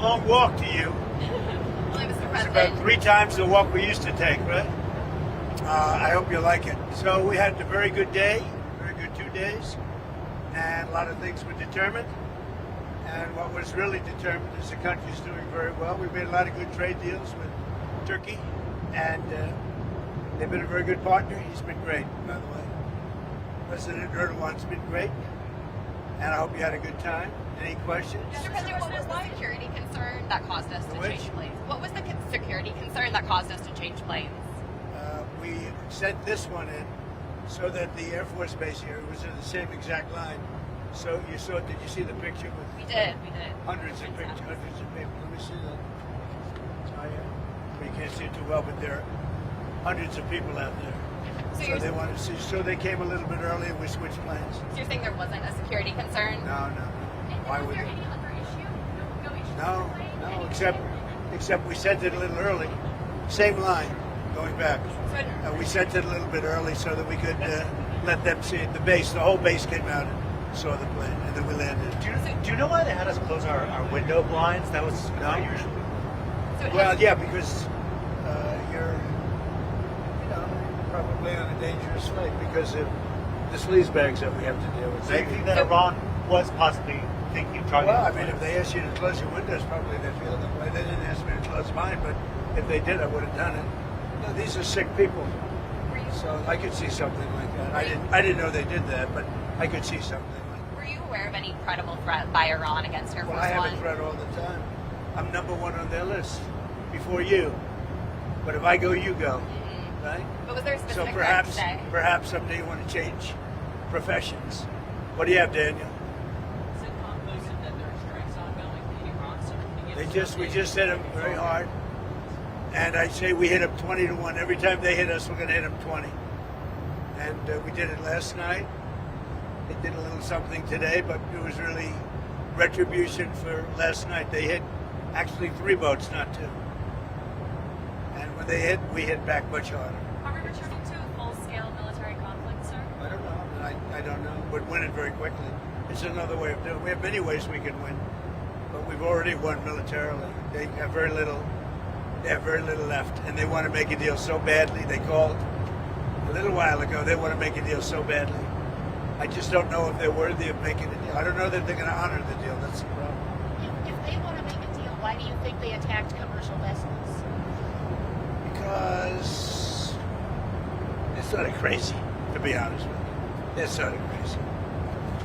long walk to you. Well, Mr. It's President. about 3 times the walk we used to take, right? I hope you like it. So we had a very good day, very good 2 days, and a lot of things were determined. And what was really determined is the country's doing very well. We've made a lot of good trade deals with Turkey, and they've been a very good partner. He's been great, by the way. President Erdogan's been great, and I hope you had a good time. Any questions? Mr. President, what was the security concern that caused us to Which? change planes? What was the security concern that caused us to change planes? We sent this one in so that the Air Force Base here was in the same exact line. So you saw, did you see the picture? With We did. Hundreds of pictures, hundreds of people. Let me see that. Oh, yeah. Well, you can't see it too well, but there are hundreds of people out there. So they wanted to see. So they came a little bit early and we switched planes. So you're saying there wasn't a security concern? No. Why would there they? any other issue? No issue? No. Except we sent it a little early. Same line going back. We sent it a little bit early so that we could let them see it. The whole base came out and saw the plane, and then we landed. Do you know why they had us close our window blinds? That was No. unusual. Well, yeah, because you're, probably on a dangerous flight because of the sleaze bags that we have to deal with. So you think that Iran was possibly thinking of targeting? Well, I mean, if they asked you to close your windows, probably they feel that way. They didn't ask me to close mine, but if they did, I would have done it. These are sick people, so I could see something like that. I didn't know they did that, but I could see something like that. Were you aware of any credible threat by Iran against Air Force Well, I have One? a threat all the time. I'm number 1 on their list before you. But if I go, you go, right? But was there a So specific threat today? perhaps someday you want to change professions. What do you have, Daniel? CENTCOM posted that there are strikes ongoing in Iran, so We just hit them very hard. And I say we hit them 20-1. Every time they hit us, we're going to hit them 20. And we did it last night. They did a little something today, but it was really retribution for last night. They hit actually 3 boats, not 2. And when they hit, we hit back much harder. Are we returning to a full-scale military conflict, sir? I don't know. I don't know. We'd win it very quickly. It's another way of doing it. We have many ways we can win, but we've already won militarily. They have very little. They have very little left, and they want to make a deal so badly. They called a little while ago. They want to make a deal so badly. I just don't know if they're worthy of making a deal. I don't know that they're going to honor the deal. That's the problem. If they want to make a deal, why do you think they attacked commercial vessels? Because they're sort of crazy, to be honest with you. They're sort of crazy.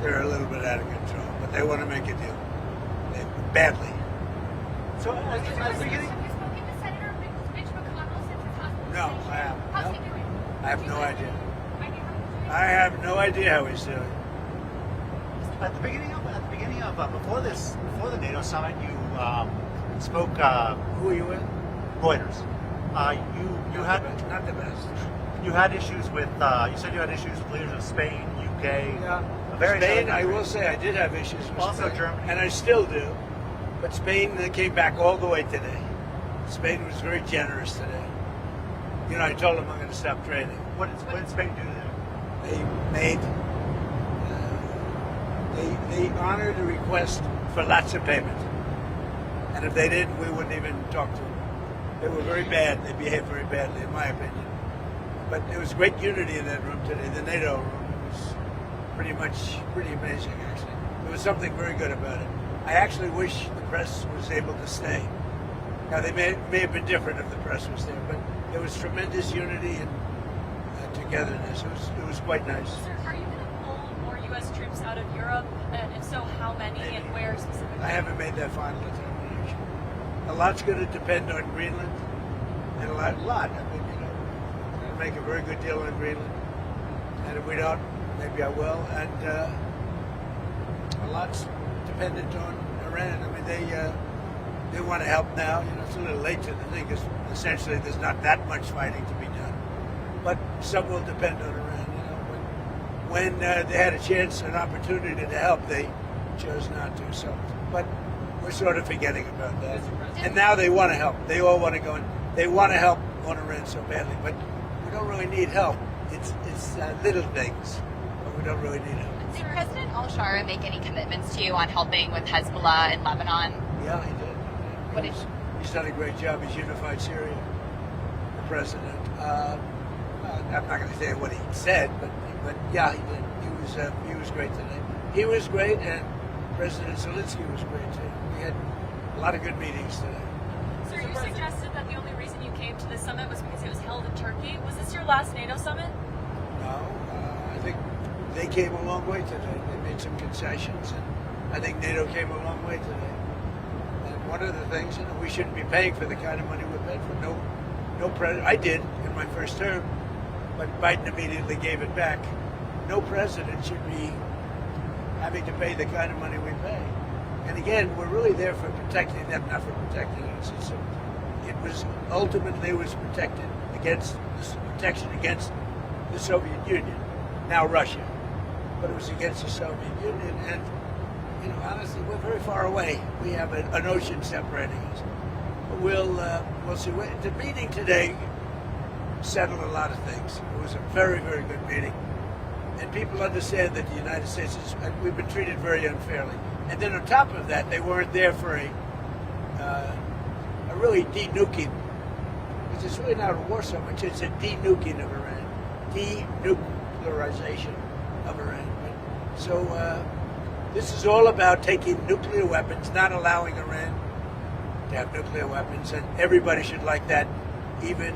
They're a little bit out of control, but they want to make a deal. Badly. So at the beginning, Have you spoken to Senator Mitch McConnell since his hospitalization? No, I haven't. How's No. he doing? I have no idea. I I have no idea how he's doing. at the beginning of before the NATO summit, you spoke Who are you with? Reuters. You had not the best. you had issues with you said you had issues with leaders of Spain, UK, various Spain, other I will countries. say I did have issues with Also Spain, Germany. and I still do. But Spain came back all the way today. Spain was very generous today. I told them I'm going to stop trading. What did Spain do there? They made they honored a request for lots of payment, and if they didn't, we wouldn't even talk to them. They were very bad. They behaved very badly, in my opinion. But there was great unity in that room today. The NATO room was pretty amazing, actually. There was something very good about it. I actually wish the press was able to stay. Now, they may have been different if the press was there, but there was tremendous unity and togetherness. It was quite nice. Sir, are you going to pull more U.S. troops out of Europe? And if so, how many and where specifically? I haven't made that final determination. A lot's going to depend on Greenland, and a lot. I mean, we're going to make a very good deal on Greenland, and if we don't, maybe I will. And a lot's dependent on Iran. I mean, they want to help now. It's a little late to the thing because essentially there's not that much fighting to be done. But some will depend on Iran. When they had a chance, an opportunity to help, they chose not to. So, but we're sort of forgetting about that. And now they want to help. They all want to go in. They want to help on Iran so badly, but we don't really need help. It's little things, but we don't really need help. Did President al-Shara make any commitments to you on helping with Hezbollah in Lebanon? Yeah, he did. What did He's done a great job. He's unified Syria, the president. I'm not going to say what he said, but yeah, he did. He was great today. He was great, and President Zelensky was great too. We had a lot of good meetings today. Sir, you suggested that the only reason you came to this summit was because it was held in Turkey. Was this your last NATO summit? No, I think they came a long way today. They made some concessions, and I think NATO came a long way today. And one of the things, we shouldn't be paying for the kind of money we paid for. No president. I did in my first term, but Biden immediately gave it back. No president should be having to pay the kind of money we pay. And again, we're really there for protecting them, not for protecting us. It was ultimately protected against protection against the Soviet Union, now Russia, but it was against the Soviet Union. And honestly, we're very far away. We have an ocean separating us. We'll see. The meeting today settled a lot of things. It was a very, very good meeting. And people understand that the United States we've been treated very unfairly. And then on top of that, they weren't there for a really de-nuking, because it's really not a war so much, it's a de-nuking of Iran, denuclearization of Iran. So this is all about taking nuclear weapons, not allowing Iran to have nuclear weapons, and everybody should like that, even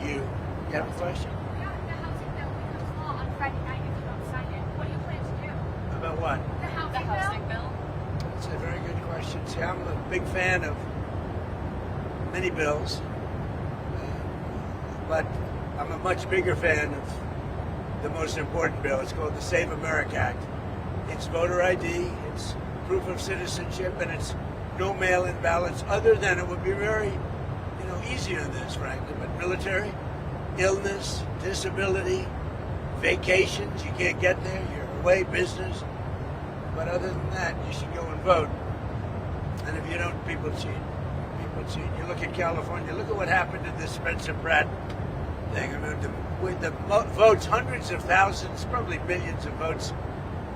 you. You have a question? Yeah, the housing bill becomes law on Friday night if you don't sign it. What do you plan to do? About what? The The housing housing bill? bill? That's a very good question. See, I'm a big fan of many bills, but I'm a much bigger fan of the most important bill. It's called the Save America Act. It's voter ID, it's proof of citizenship, and it's no mail-in ballots. Other than it would be very, easy on this, frankly. But military, illness, disability, vacations, you can't get there. You're away, business. But other than that, you should go and vote. And if you don't, people cheat. You look at California. Look at what happened to this Spencer Pratt thing. I mean, with the votes, hundreds of thousands, probably millions of votes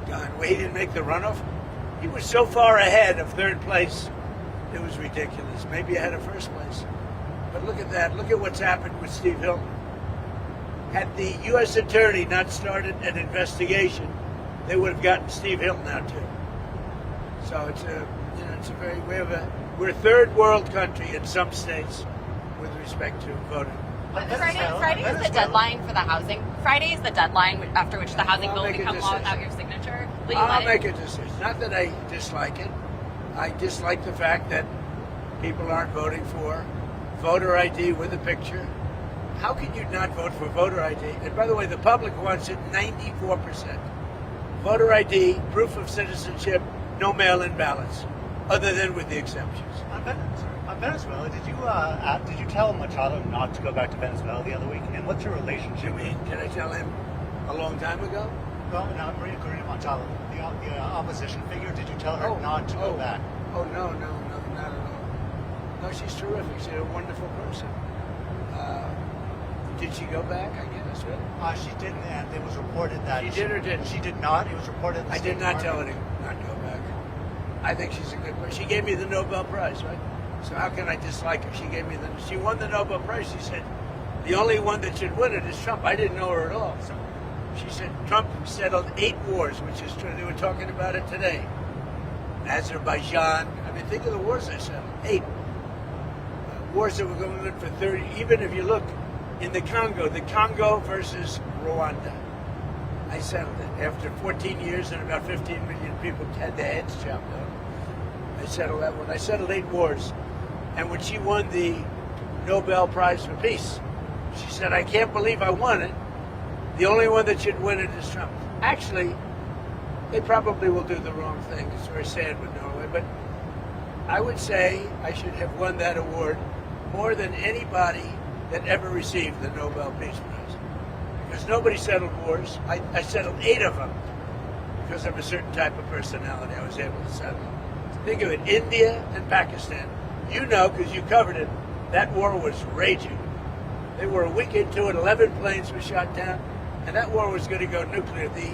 gone. Well, he didn't make the runoff. He was so far ahead of third place, it was ridiculous. Maybe ahead of first place. But look at that. Look at what's happened with Steve Hilton. Had the U.S. attorney not started an investigation, they would have gotten Steve Hilton out too. So we're a third world country in some states with respect to voting. Friday is the deadline for the housing. Friday is the deadline after which the housing bill will become law without your signature. Will you I'll let make a decision. Not that I dislike it. I dislike the fact that people aren't voting for voter ID with a picture. How can you not vote for voter ID? And by the way, the public wants it 94%. Voter ID, proof of citizenship, no mail-in ballots, other than with the exceptions. On Venezuela, did you tell Machado not to go back to Venezuela the other week? And what's your relationship? You mean, did I tell him a long time ago? Well, no, Maria Corina Machado, the opposition figure. Did you tell her not to go back? Oh, no, not at all. No, she's terrific. She's a wonderful person. Did she go back, I guess, right? She didn't, and it was reported that She did or didn't? She did not. It was reported. I did not tell her to not go back. I think she's a good person. She gave me the Nobel Prize, right? So how can I dislike her? She won the Nobel Prize. She said, the only one that should win it is Trump. I didn't know her at all. So she said Trump settled 8 wars, which is true. They were talking about it today. Azerbaijan. I mean, think of the wars they settled. 8. Wars that were going on for 30. Even if you look in the Congo versus Rwanda. I settled it. After 14 years and about 15 million people had their heads chopped off. I settled that one. I settled 8 wars. And when she won the Nobel Prize for Peace, she said, I can't believe I won it. The only one that should win it is Trump. Actually, they probably will do the wrong thing. It's very sad with Norway. But I would say I should have won that award more than anybody that ever received the Nobel Peace Prize. Because nobody settled wars. I settled 8 of them because of a certain type of personality I was able to settle. Think of it, India and Pakistan. You know, because you covered it, that war was raging. They were a week into it, 11 planes were shot down, and that war was going to go nuclear. The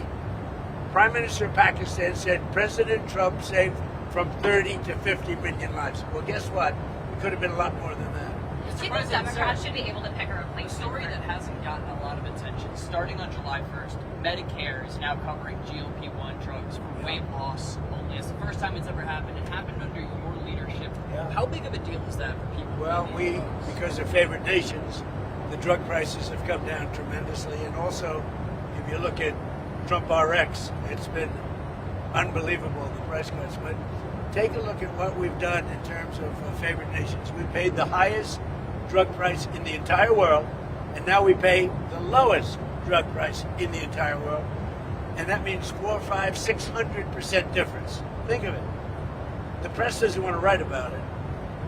Prime Minister of Pakistan said President Trump saved from 30 to 50 million lives. Well, guess what? We could have been a lot more than that. Do you think President, Democrats sir, should be able to pick a The replacement? story for- that hasn't gotten a lot of attention, starting on July 1st, Medicare is now covering GLP-1 drugs for weight loss only. It's the first time it's ever happened. It happened under your leadership. Yeah. How big of a deal is that for people? Well, because of favored nations, the drug prices have come down tremendously. And also, if you look at Trump RX, it's been unbelievable, the price cuts. But take a look at what we've done in terms of favored nations. We paid the highest drug price in the entire world, and now we pay the lowest drug price in the entire world. And that means 4, 5, 600% difference. Think of it. The press doesn't want to write about it.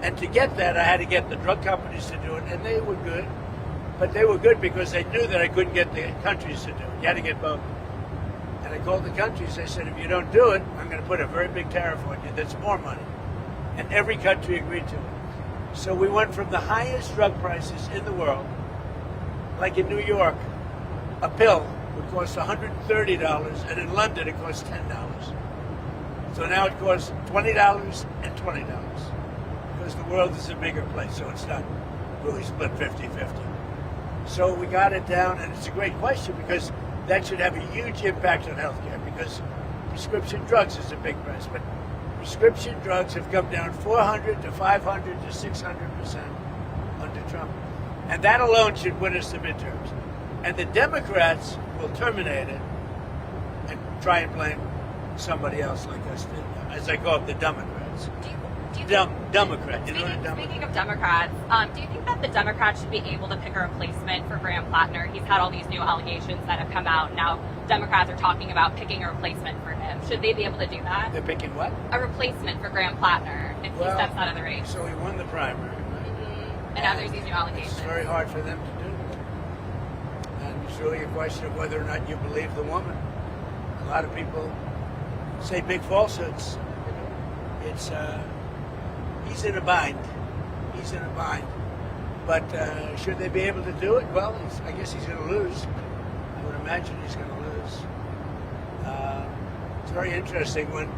And to get that, I had to get the drug companies to do it, and they were good. But they were good because they knew that I couldn't get the countries to do it. You had to get both. And I called the countries. I said, if you don't do it, I'm going to put a very big tariff on you that's more money. And every country agreed to it. So we went from the highest drug prices in the world, like in New York, a pill would cost $130, and in London it costs $10. So now it costs $20 and $20, because the world is a bigger place, so it's not really split 50-50. So we got it down, and it's a great question, because that should have a huge impact on healthcare, because prescription drugs is a big price, but prescription drugs have come down 400 to 500 to 600% under Trump. And that alone should win us the midterms. And the Democrats will terminate it and try and blame somebody else like us, as I call them, the Democrats. Do you Democrat. You know what a Democrat? Speaking of Democrats, do you think that the Democrats should be able to pick a replacement for Graham Plattner? He's had all these new allegations that have come out. Now Democrats are talking about picking a replacement for him. Should they be able to do that? They're picking what? A replacement for Graham Plattner if he steps out of the race. So he won the primary. And now there's these new allegations. It's very hard for them to do. And it's really a question of whether or not you believe the woman. A lot of people say big falsehoods. It's he's in a bind. He's in a bind. But should they be able to do it? Well, I guess he's going to lose. I would imagine he's going to lose. It's very interesting when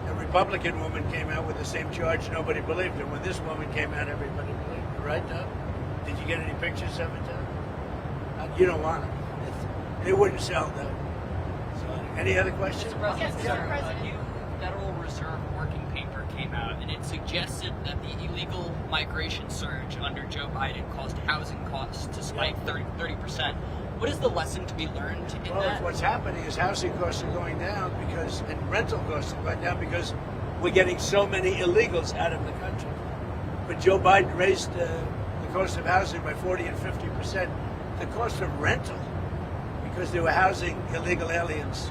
a Republican woman came out with the same charge, nobody believed her. When this woman came out, everybody believed her, right, Doug? Did you get any pictures of it, Doug? You don't want them. They wouldn't sell, Doug. So, any other questions? Mr. President, Yes, sir, Mr. President. a new Federal Reserve working paper came out, and it suggested that the illegal migration surge under Joe Biden caused housing costs to spike 30%. What is the lesson to be learned in Well, that? what's happening is housing costs are going down and rental costs are going down because we're getting so many illegals out of the country. But Joe Biden raised the cost of housing by 40 and 50%. The cost of rental, because they were housing illegal aliens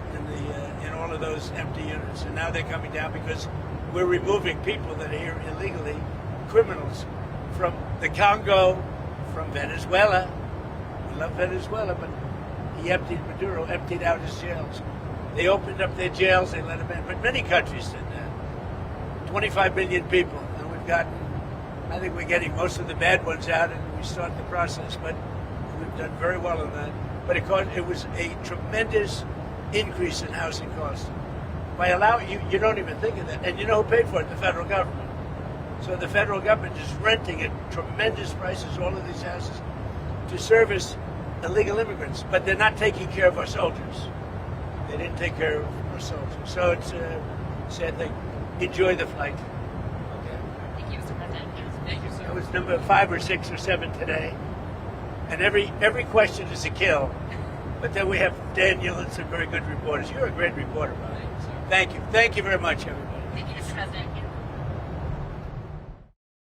in all of those empty units, and now they're coming down because we're removing people that are here illegally, criminals from the Congo, from Venezuela. We love Venezuela, but Maduro emptied out his jails. They opened up their jails, they let them in. But many countries did that. 25 million people, and I think we're getting most of the bad ones out, and we start the process, but we've done very well on that. But it was a tremendous increase in housing costs. By allowing you don't even think of that. And you know who paid for it? The federal government. So the federal government is renting at tremendous prices all of these houses to service illegal immigrants, but they're not taking care of our soldiers. They didn't take care of our soldiers. So it's a sad thing. Enjoy the flight. Okay. Thank you, Mr. President. Thank you, sir. That was number 5 or 6 or 7 today. And every question is a kill. But then we have Daniel and some very good reporters. You're a great reporter, Bob. Thank you. Thank you very much, everybody.